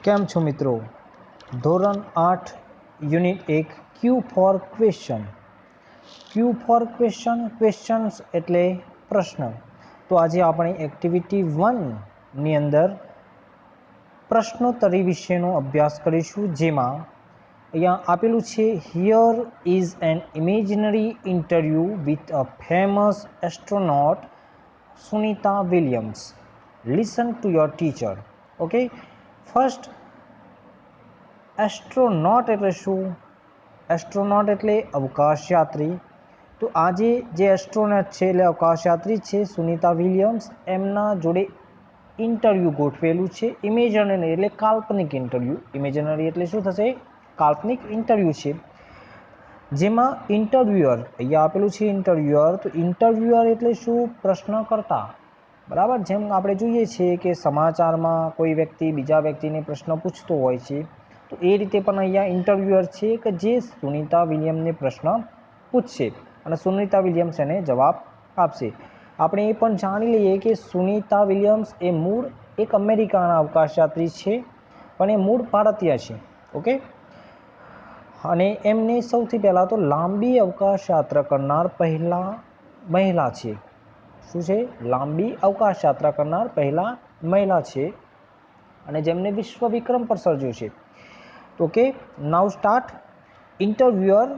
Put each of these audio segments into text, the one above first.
કેમ છો મિત્રો? ધોરણ 8 યુનિટ 1 ક્યુ ફોર ક્વેશ્ચન. ક્યુ ફોર ક્વેશ્ચન્સ એટલે પ્રશ્ન. તો આજે આપણે એક્ટિવિટી 1ની અંદર પ્રશ્નોત્તરી વિશેનો અભ્યાસ કરીશું, જેમાં અહીંયા આપેલું છે, here is an imaginary interview with a famous astronaut Sunita Williams. Listen to your teacher. Okay, first, astronaut એટલે શું? એસ્ટ્રોનોટ એટલે અવકાશયાત્રી. તો આજે જે એસ્ટ્રોનોટ છે એટલે અવકાશયાત્રી છે સુનિતા વિલિયમ્સ, એમના જોડે ઇન્ટરવ્યૂ ગોઠવેલું છે. ઇમેજનરી એટલે કાલ્પનિક ઇન્ટરવ્યૂ. ઇમેજનરી એટલે શું થશે? કાલ્પનિક ઇન્ટરવ્યૂ છે, જેમાં ઇન્ટરવ્યુઅર, અહીંયા આપેલું છે ઇન્ટરવ્યુઅર. તો ઇન્ટરવ્યુઅર એટલે શું? પ્રશ્નકર્તા. બરાબર. જેમ આપણે જોઈએ છીએ કે સમાચારમાં કોઈ વ્યક્તિ બીજા વ્યક્તિને પ્રશ્ન પૂછતો હોય છે, તો એ રીતે પણ અહીંયા ઇન્ટરવ્યુઅર છે કે જે સુનિતા વિલિયમને પ્રશ્ન પૂછશે અને સુનિતા વિલિયમ્સ એને જવાબ આપશે. આપણે એ પણ જાણી લઈએ કે સુનિતા વિલિયમ્સ એ મૂળ એક અમેરિકાના અવકાશયાત્રી છે, પણ એ મૂળ ભારતીય છે. ઓકે, અને એમને સૌથી પહેલાં તો લાંબી અવકાશ યાત્રા કરનાર પહેલા મહિલા છે. શું છે? લાંબી અવકાશ યાત્રા કરનાર પહેલા મહિલા છે, અને જેમને વિશ્વ વિક્રમ પર સર્જ્યો છે. Okay, now start. Interviewer: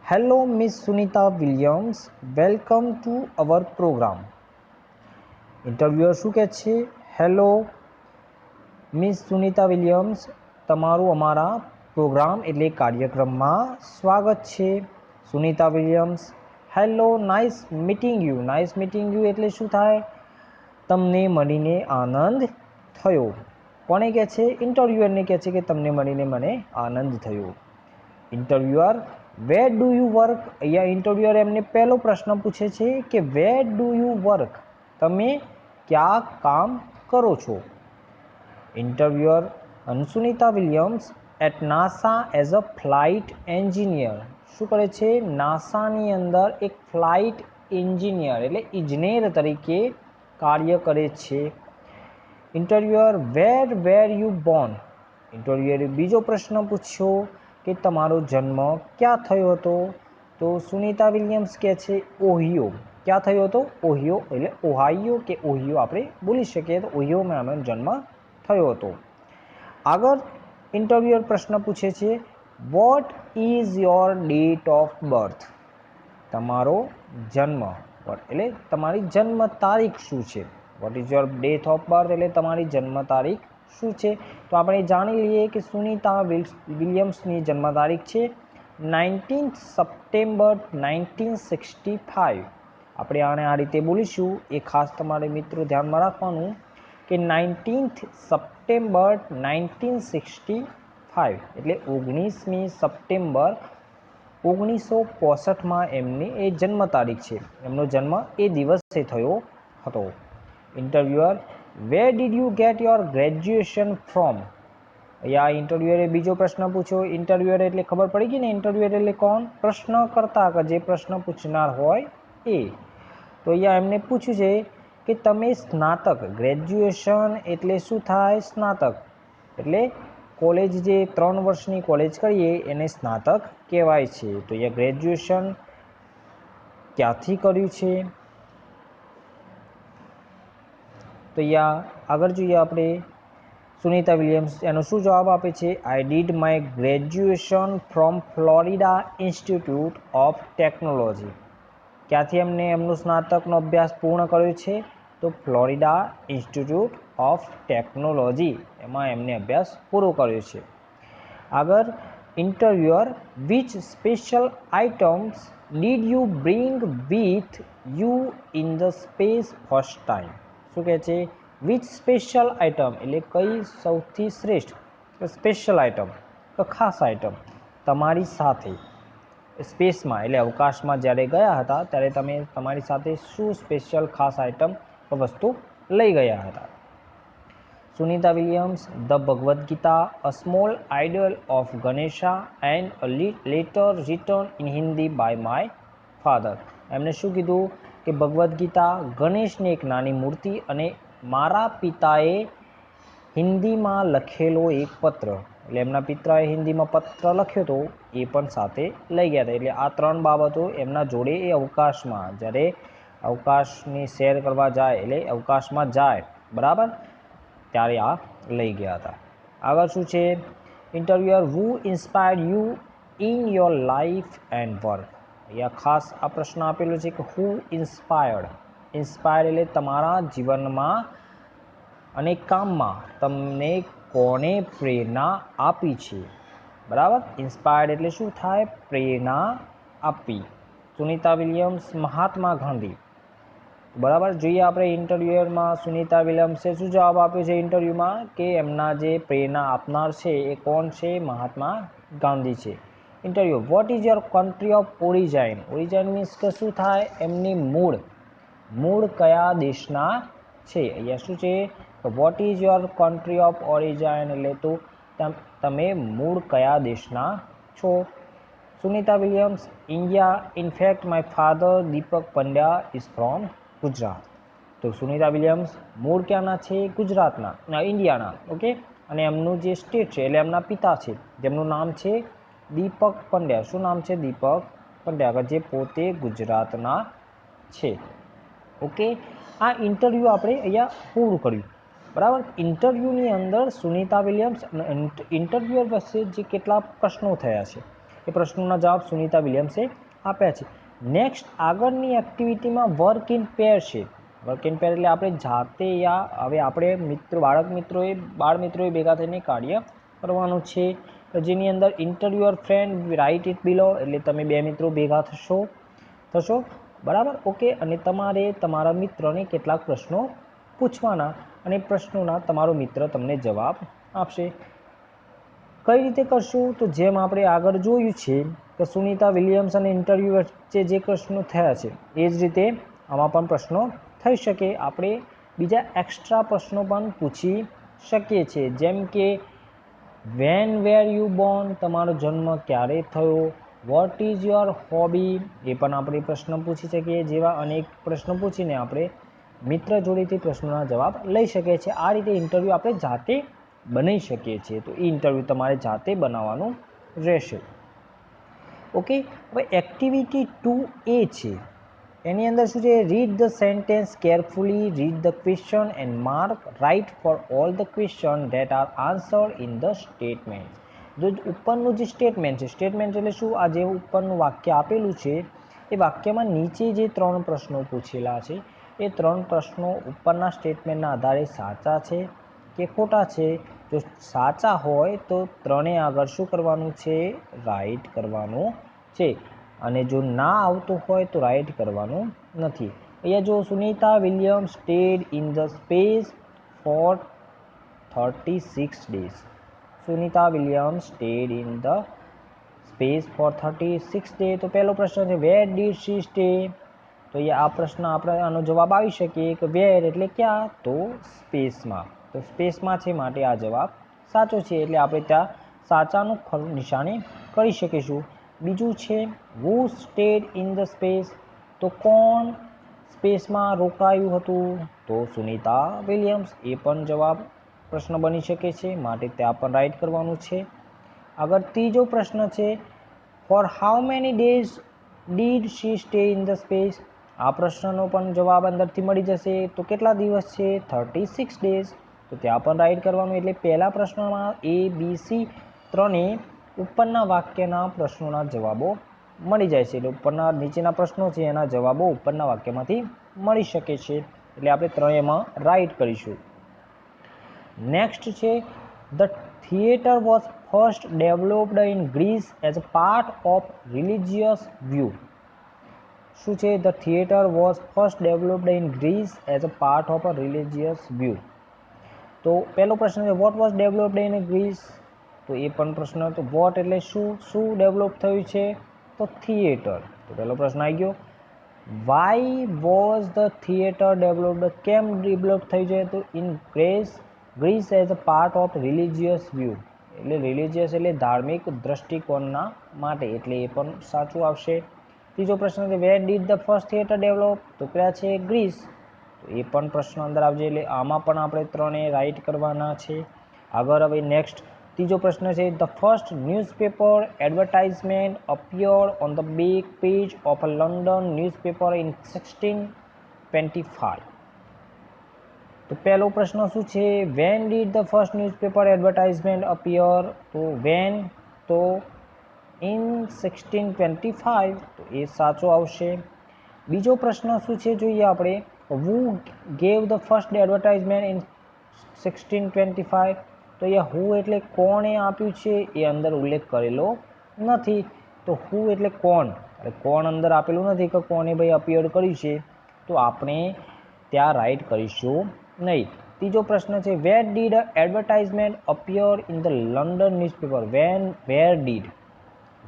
hello miss Sunita Williams, welcome to our programme. Interviewer શું કહે છે? હેલો મિસ સુનિતા વિલિયમ્સ, તમારું અમારા પ્રોગ્રામ એટલે કાર્યક્રમમાં સ્વાગત છે. Sunita Williams: hello, nice meeting you. Nice meeting you એટલે શું થાય? તમને મળીને આનંદ થયો. કોને કહે છે? ઇન્ટરવ્યુઅરને કહે છે કે તમને મળીને મને આનંદ થયો. Interviewer: where do you work. અહીંયા ઇન્ટરવ્યુઅર એમને પહેલો પ્રશ્ન પૂછે છે કે વેર ડુ યુ વર્ક, તમે ક્યાં કામ કરો છો? Interviewer: Sunita Williams at NASA as a flight engineer. શું કરે છે? નાસાની અંદર એક ફ્લાઇટ એન્જિનિયર એટલે ઇજનેર તરીકે કાર્ય કરે છે. Interviewer: where you born. ઇન્ટરવ્યુઅરે બીજો પ્રશ્ન પૂછ્યો કે તમારો જન્મ ક્યાં થયો હતો? તો સુનિતા વિલિયમ્સ કહે છે ઓહિયો. ક્યાં થયો હતો? ઓહિયો એટલે ઓહાઈયો કે ઓહિયો આપણે બોલી શકીએ. તો ઓહિયોમાં એમનો જન્મ થયો હતો. આગળ ઇન્ટરવ્યુઅર પ્રશ્ન પૂછે છે, what is your date of birth. તમારો જન્મ એટલે તમારી જન્મ તારીખ શું છે? What is your date of birth એટલે તમારી જન્મ તારીખ શું છે? તો આપણે જાણી લઈએ કે સુનિતા વિલિયમ્સની જન્મ તારીખ છે 19 સપ્ટેમ્બર 1965. આપણે આને આ રીતે બોલીશું, એ ખાસ તમારે મિત્રો ધ્યાનમાં રાખવાનું કે 19 સપ્ટેમ્બર 1965 એટલે 19મી સપ્ટેમ્બર 1965 એમની એ જન્મ તારીખ છે. એમનો જન્મ એ દિવસે થયો હતો. Interviewer: where did you get your graduation from. અહીંયા ઇન્ટરવ્યુઅરે બીજો પ્રશ્ન પૂછ્યો. ઇન્ટરવ્યુઅર એટલે ખબર પડી ગઈ ને, ઇન્ટરવ્યુઅર એટલે કોણ? પ્રશ્ન કરતા કે જે પ્રશ્ન પૂછનાર હોય એ. તો અહીંયા એમને પૂછ્યું છે કે તમે સ્નાતક, ગ્રેજ્યુએશન એટલે શું થાય? સ્નાતક એટલે કોલેજ, જે 3 વર્ષની કોલેજ કરીએ એને સ્નાતક કહેવાય છે. તો અહીંયા ગ્રેજ્યુએશન ક્યાંથી કર્યું છે? તો અહીંયા આગળ જોઈએ આપણે, સુનિતા વિલિયમ્સ એનો શું જવાબ આપે છે? I did my graduation from Florida institute of technology. ક્યાંથી એમને એમનો સ્નાતકનો અભ્યાસ પૂર્ણ કર્યો છે? તો ફ્લોરિડા ઇન્સ્ટિટ્યૂટ ઓફ ટેકનોલોજી, એમાં એમને અભ્યાસ પૂરો કર્યો છે. આગળ interviewer: which special items did you bring with you in the space first time. શું કહે છે? વિચ સ્પેશિયલ આઇટમ એટલે કઈ સૌથી શ્રેષ્ઠ સ્પેશિયલ આઇટમ કે ખાસ આઇટમ તમારી સાથે સ્પેસમાં એટલે અવકાશમાં જ્યારે ગયા હતા ત્યારે તમે તમારી સાથે શું સ્પેશિયલ ખાસ આઇટમ વસ્તુ લઈ ગયા હતા? Sunita Williams: the Bhagavad Gita, a small idol of Ganesha and a letter written in Hindi by my father. એમને શું કીધું કે ભગવદ્ ગીતા, ગણેશની એક નાની મૂર્તિ અને મારા પિતાએ હિન્દીમાં લખેલો એક પત્ર, એટલે એમના પિતાએ હિન્દીમાં પત્ર લખ્યો હતો એ પણ સાથે લઈ ગયા હતા. એટલે આ ત્રણ બાબતો એમના જોડે એ અવકાશમાં, જ્યારે અવકાશની શેર કરવા જાય એટલે અવકાશમાં જાય બરાબર, ત્યારે આ લઈ ગયા હતા. આગળ શું છે? Interviewer who inspired you in your life and work. અહીંયા ખાસ આ પ્રશ્ન આપેલો છે કે હુ ઇન્સ્પાયર્ડ. ઇન્સ્પાયર્ડ એટલે તમારા જીવનમાં અને કામમાં તમને કોણે પ્રેરણા આપી છે બરાબર. ઇન્સ્પાયર્ડ એટલે શું થાય? પ્રેરણા આપી. સુનિતા વિલિયમ્સ, મહાત્મા ગાંધી બરાબર. જોઈએ આપણે ઇન્ટરવ્યુઅરમાં સુનિતા વિલિયમ્સે શું જવાબ આપ્યો છે ઇન્ટરવ્યૂમાં, કે એમના જે પ્રેરણા આપનાર છે એ કોણ છે? મહાત્મા ગાંધી છે. Interview vote is your country of origin. Origin means કે શું થાય? એમની મૂળ કયા દેશના છે. અહીંયા શું છે? What is your country of origin એટલે તો તમે મૂળ કયા દેશના છો. Sunita Williams, India. In fact my father Deepak Pandya is from Gujarat. તો સુનિતા વિલિયમ્સ મૂળ ક્યાંના છે? ગુજરાતના, ઇન્ડિયાના. ઓકે. અને એમનું જે સ્ટેટ છે એટલે એમના પિતા છે જેમનું નામ છે દીપક પંડ્યા. શું નામ છે? દીપક પંડ્યા, જે પોતે ગુજરાતના છે. ઓકે. આ ઇન્ટરવ્યૂ આપણે અહીંયા પૂરું કર્યું બરાબર. ઇન્ટરવ્યૂની અંદર સુનિતા વિલિયમ્સ ઇન્ટરવ્યુઅર વચ્ચે જે કેટલા પ્રશ્નો થયા છે એ પ્રશ્નોના જવાબ સુનિતા વિલિયમ્સે આપ્યા છે. નેક્સ્ટ આગળની એક્ટિવિટીમાં વર્ક ઇન પેર છે. વર્ક ઇન પેર એટલે આપણે જાતે હવે આપણે બાળ મિત્રોએ ભેગા થઈને કાર્ય કરવાનું છે, જેની અંદર interviewer friend write it below, એટલે તમે બે મિત્રો ભેગા થશો બરાબર. ઓકે. અને તમારે તમારા મિત્રને કેટલાક પ્રશ્નો પૂછવાના અને પ્રશ્નોના તમારો મિત્ર તમને જવાબ આપશે. કઈ રીતે કરશું? તો જેમ આપણે આગળ જોયું છે કે સુનિતા વિલિયમ્સ અને ઇન્ટરવ્યૂ વચ્ચે જે પ્રશ્નો થયા છે એ જ રીતે આમાં પણ પ્રશ્નો થઈ શકે. આપણે બીજા એક્સ્ટ્રા પ્રશ્નો પણ પૂછી શકીએ છીએ, જેમ કે વેન વેર યુ બોર્ન, તમારો જન્મ ક્યારે થયો. વોટ ઇઝ યોર હોબી, એ પણ આપણે પ્રશ્ન પૂછી શકીએ. જેવા અનેક પ્રશ્નો પૂછીને આપણે મિત્ર જોડેથી પ્રશ્નોના જવાબ લઈ શકીએ છીએ. આ રીતે ઇન્ટરવ્યૂ આપણે જાતે બનાવી શકીએ છીએ. તો એ ઇન્ટરવ્યૂ તમારે જાતે બનાવવાનું રહેશે. ઓકે. હવે એક્ટિવિટી 2A છે. એની અંદર શું છે? Read the sentence carefully, read the question and mark, write for all the question that are answered in the statement. જો ઉપરનું જે સ્ટેટમેન્ટ છે, સ્ટેટમેન્ટ એટલે શું? આ જે ઉપરનું વાક્ય આપેલું છે એ વાક્યમાં નીચે જે 3 પ્રશ્નો પૂછેલા છે એ 3 પ્રશ્નો ઉપરના સ્ટેટમેન્ટના આધારે સાચા છે કે ખોટા છે. જો સાચા હોય તો 3 આગળ શું કરવાનું છે? રાઇટ કરવાનું છે. અને જો ના આવતું હોય તો રાઇટ કરવાનું નથી. અહીંયા જો Sunita Williams stayed in the space for 36 days. Sunita Williams stayed in the space for 36 days. તો પહેલો પ્રશ્ન છે વેર ડીડ શી સ્ટે. તો અહીંયા આ પ્રશ્ન આપણે આનો જવાબ આવી શકીએ કે વેર એટલે ક્યાં? તો સ્પેસમાં. તો સ્પેસમાં છે માટે આ જવાબ સાચો છે, એટલે આપણે ત્યાં સાચાનું નિશાની કરી શકીશું. બીજું છે હુ સ્ટેડ ઇન ધ સ્પેસ. તો કોણ સ્પેસમાં રોકાયું હતું? તો સુનિતા વિલિયમ્સ. એ પણ જવાબ પ્રશ્ન બની શકે છે, માટે ત્યાં પણ રાઇટ કરવાનું છે. આગળ ત્રીજો પ્રશ્ન છે for how many days did she stay in the space. આ પ્રશ્નનો પણ જવાબ અંદરથી મળી જશે. તો કેટલા દિવસ છે? 36 days. તો ત્યાં પણ રાઇટ કરવાનું. એટલે પહેલા પ્રશ્નમાં A, B, C ત્રણે ઉપરના વાક્યના પ્રશ્નોના જવાબો મળી જાય છે. એટલે ઉપરના નીચેના પ્રશ્નો છે એના જવાબો ઉપરના વાક્યમાંથી મળી શકે છે. એટલે આપણે ત્રણેયમાં રાઇટ કરીશું. નેક્સ્ટ છે the theatre was first developed in Greece as a part of religious view. શું છે? The theatre was first developed in Greece as a part of a religious view. તો પહેલો પ્રશ્ન છે what was developed in Greece. તો એ પણ પ્રશ્ન. તો વોટ એટલે શું ડેવલપ થયું છે? તો થિયેટર. તો પહેલો પ્રશ્ન આવી ગયો. Why was the theatre developed. કેમ ડેવલપ થયું છે? તો in Greece as a part of religious view. એટલે રિલિજિયસ એટલે ધાર્મિક દ્રષ્ટિકોણના માટે, એટલે એ પણ સાચું આવશે. ત્રીજો પ્રશ્ન છે where did the first theatre develop. તો કયા છે? ગ્રીસ. તો તો એ પણ પ્રશ્ન અંદર આવજે, એટલે આમાં પણ આપણે ત્રણેય રાઈટ કરવાના છે. આગળ હવે નેક્સ્ટ ત્રીજો પ્રશ્ન છે, the first newspaper advertisement appeared on the back page of a London newspaper in 1625. તો પહેલો પ્રશ્ન શું છે, when did the first newspaper advertisement appear? તો વેન, તો ઇન 1625, તો એ સાચો આવશે. બીજો પ્રશ્ન શું છે જોઈએ આપણે, who gave the first advertisement in 1625? તો અહીંયા હુ એટલે કોણે આપ્યું છે એ અંદર ઉલ્લેખ કરેલો નથી. તો હુ એટલે કોણ, કોણ અંદર આપેલું નથી કે કોને ભાઈ અપિયર કર્યું છે, તો આપણે ત્યાં રાઈટ કરીશું નહીં. ત્રીજો પ્રશ્ન છે, where did advertisement appear in the London newspaper?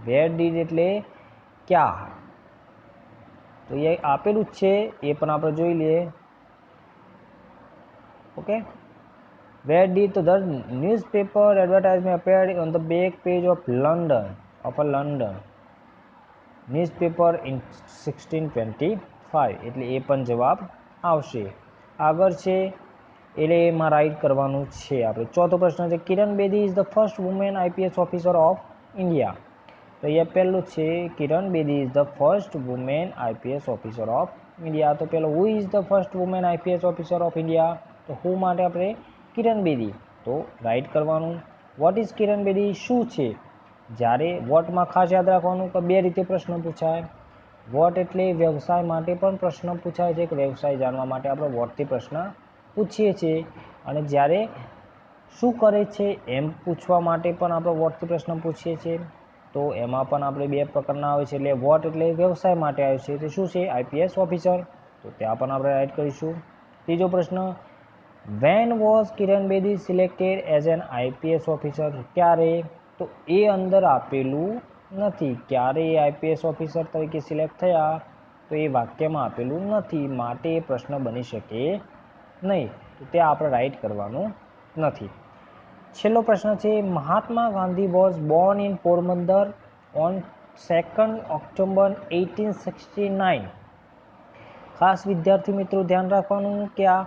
Where did એટલે ક્યાં, તો એ આપેલું જ છે, એ પણ આપણે જોઈ લઈએ. ઓકે, વેર ડીડ, તો the newspaper advertisement appeared on the back page of a London newspaper in 1625, એટલે એ પણ જવાબ આવશે. આગળ છે એટલે એમાં રાઈટ કરવાનું છે આપણે. ચોથો પ્રશ્ન છે, Kiran Bedi is the first woman IPS officer of India? તો અહીંયા પહેલું છે, Kiran Bedi is the first woman IPS officer of India. તો પહેલો who is the first woman IPS officer of India? તો હુ માટે આપણે કિરણ બેદી, તો રાઈટ કરવાનું. વોટ ઇઝ કિરણ બેદી, શું છે? જ્યારે વોટમાં ખાસ યાદ રાખવાનું કે બે રીતે પ્રશ્ન પૂછાય. વોટ એટલે વ્યવસાય માટે પણ પ્રશ્ન પૂછાય છે, કે વ્યવસાય જાણવા માટે આપણે વોટથી પ્રશ્ન પૂછીએ છીએ. અને જ્યારે શું કરે છે એમ પૂછવા માટે પણ આપણે વોટથી પ્રશ્ન પૂછીએ છીએ. તો એમાં પણ આપણે બે પ્રકારના આવે છે, એટલે વોટ એટલે વ્યવસાય માટે આવે છે, તે શું છે, આઈપીએસ ઓફિસર. તો ત્યાં પણ આપણે રાઈટ કરીશું. ત્રીજો પ્રશ્ન, when was Kiran Bedi selected as an IPS officer? ક્યારે? તો એ અંદર આપેલું નથી, ક્યારે એ આઈપીએસ ઓફિસર તરીકે સિલેક્ટ થયા, તો એ વાક્યમાં આપેલું નથી, માટે એ પ્રશ્ન બની શકે નહીં. તો ત્યાં આપણે રાઈટ કરવાનું નથી. છેલ્લો પ્રશ્ન છે, Mahatma Gandhi was born in Porbandar on 2 October 1869. ખાસ વિદ્યાર્થી મિત્રો ધ્યાન રાખવાનું કે આ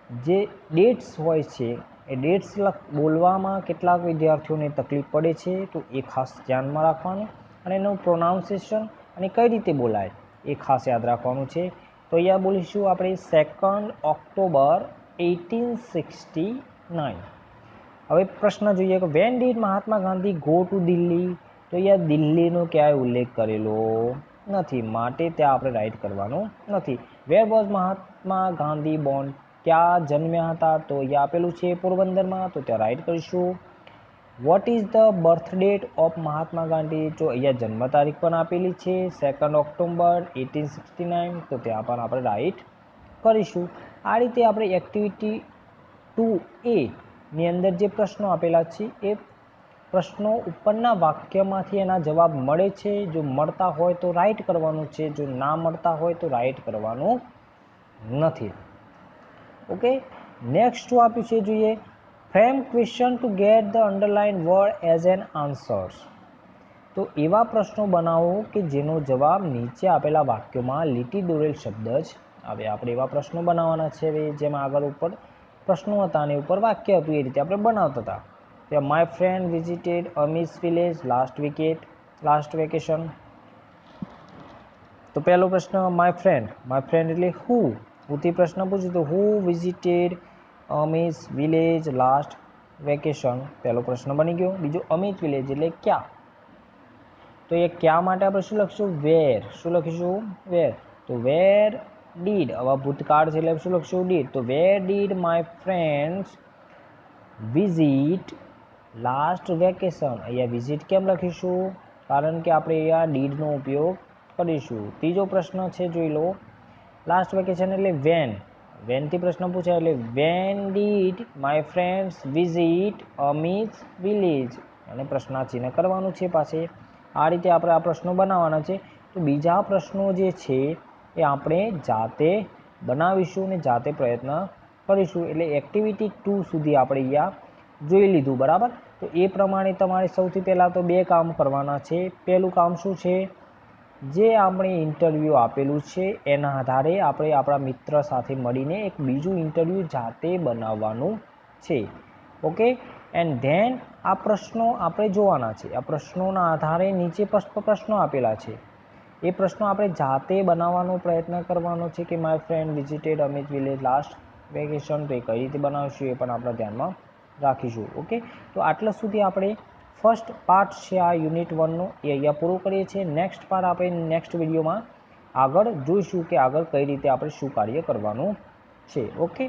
જે ડેટ્સ હોય છે એ ડેટ્સ બોલવામાં કેટલાક વિદ્યાર્થીઓને તકલીફ પડે છે, તો એ ખાસ ધ્યાનમાં રાખવાનું. અને એનું પ્રોનાઉન્સિએશન અને કઈ રીતે બોલાય એ ખાસ યાદ રાખવાનું છે. તો અહીંયા બોલીશું આપણે 2 ઓક્ટોબર 1869. હવે પ્રશ્ન જોઈએ કે when did Mahatma Gandhi go to Delhi? તો અહીંયા દિલ્હીનો ક્યાંય ઉલ્લેખ કરેલો નથી, માટે ત્યાં આપણે રાઈટ કરવાનું નથી. Where was Mahatma Gandhi Born? ક્યાં જન્મ્યા હતા? તો અહીંયા આપેલું છે પોરબંદરમાં, તો ત્યાં રાઈટ કરીશું. What is the birth date of Mahatma Gandhi? તો અહીંયા જન્મ તારીખ પણ આપેલી છે 2 ઓક્ટોબર 1869, તો ત્યાં પણ આપણે રાઈટ કરીશું. આ રીતે આપણે એક્ટિવિટી 2A ની અંદર જે પ્રશ્નો આપેલા છે એ પ્રશ્નો ઉપરના વાક્યમાંથી એના જવાબ મળે છે. જો મળતા હોય તો રાઈટ કરવાનું છે, જો ના મળતા હોય તો રાઈટ કરવાનું નથી. ઓકે, નેક્સ્ટ શું આપ્યું છે જોઈએ, frame question two get the underline word as an answers. તો એવા પ્રશ્નો બનાવો કે જેનો જવાબ નીચે આપેલા વાક્યોમાં લીટી દોરેલ શબ્દ જ આવે. આપણે એવા પ્રશ્નો બનાવવાના છે જેમાં આગળ ઉપર પ્રશ્નો હતા અને ઉપર વાક્ય હતું, એ રીતે આપણે બનાવતા હતા. ત્યાં માય ફ્રેન્ડ વિઝિટેડ અમીસ વિલેજ લાસ્ટ વેકેશન. તો પહેલો પ્રશ્ન માય ફ્રેન્ડ એટલે હુથી પ્રશ્ન પૂછ્યું, તો હુ વિઝિટેડ અમીસ વિલેજ લાસ્ટ વેકેશન, પહેલો પ્રશ્ન બની ગયો. બીજો અમીસ વિલેજ એટલે ક્યાં, તો એ ક્યાં માટે આપણે શું લખીશું, વેર. શું લખીશું, વેર. તો વેર ડીડ, હવે ભૂતકાળ છે એટલે શું લખીશું, ડીડ. તો where did my friends visit last vacation? અહીંયા વિઝિટ કેમ લખીશું, કારણ કે આપણે અહીંયા ડીડનો ઉપયોગ કરીશું. ત્રીજો પ્રશ્ન છે જોઈ લો, લાસ્ટ વેકેશન એટલે વેનથી પ્રશ્ન પૂછાય, એટલે when did my friends visit અમીસ વિલેજ, અને પ્રશ્નાચિહ્ન કરવાનું છે પાસે. આ રીતે આપણે આ પ્રશ્નો બનાવવાના છે. તો બીજા પ્રશ્નો જે છે એ આપણે જાતે બનાવીશું અને જાતે પ્રયત્ન કરીશું. એટલે એક્ટિવિટી 2 સુધી આપણે અહીંયા જોઈ લીધું, બરાબર. તો એ પ્રમાણે તમારે સૌથી પહેલાં તો 2 કામ કરવાના છે. પહેલું કામ શું છે, જે આપણે ઇન્ટરવ્યૂ આપેલું છે એના આધારે આપણે આપણા મિત્ર સાથે મળીને એક બીજું ઇન્ટરવ્યૂ જાતે બનાવવાનું છે. ઓકે, એન્ડ ધેન આ પ્રશ્નો આપણે જોવાના છે. આ પ્રશ્નોના આધારે નીચે પ્રશ્નો આપેલા છે, એ પ્રશ્નો આપણે જાતે બનાવવાનો પ્રયત્ન કરવાનો છે કે માય ફ્રેન્ડ વિઝિટેડ અમેજ વિલેજ લાસ્ટ વેકેશન, તો એ કઈ રીતે બનાવશું એ પણ આપણે ધ્યાનમાં રાખીશું. ઓકે, તો આટલા સુધી આપણે ફર્સ્ટ પાર્ટ છે આ યુનિટ 1નો એ અહીંયા પૂરું કરીએ છીએ. નેક્સ્ટ પાર્ટ આપણે નેક્સ્ટ વિડીયોમાં આગળ જોઈશું કે આગળ કઈ રીતે આપણે શું કાર્ય કરવાનું છે. ઓકે.